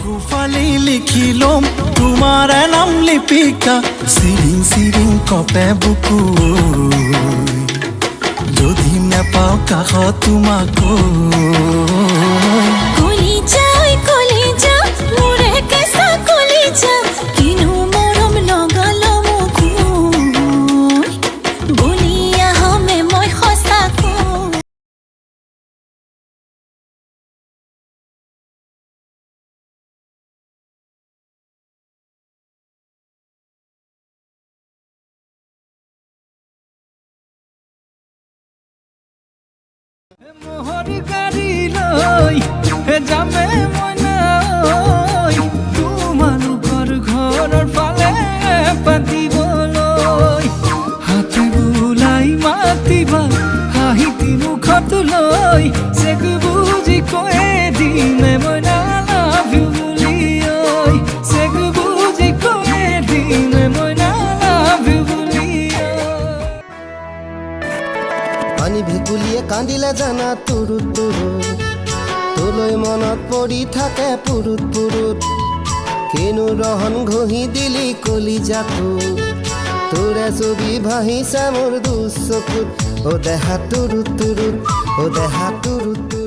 বুকু ফালি লিখি লম তোমাৰ নাম লিপিকা চিৰিং চিৰিং কপে বুকু যদি নেপাওঁ কাষত তোমাক কলিজা মোৰে কেঁচা কলিজা কিনো মৰম লগাল মোক বলিয়া হমে মই সঁচাকৈ মোহৰি গাড়ী লৈ যামে মই নাই তোমালোকৰ ঘৰৰ ফালে পাতিবলৈ হাতে বোলাই মাতিবা হাঁহিতি মুখত লৈ চেক বুজি কৈয়ে দিমে মই নালাভ ইউ বুলি ঐ চেক বুজি কৈয়ে দিমে মই নালাভ ইউ বুলি পানী ভেকুলীয়ে কান্দিলে জানা তুৰুত তুৰুত তোলৈ মনত পৰি থাকে পুৰুত পুৰুত কিনো ৰহন ঘঁহি দিলি কলিজাটো তোৰে ছবি ভাহিছে মোৰ দুচকুত অ দেহা তুৰুত তুৰুত অ দেহা তুৰুত তুৰুত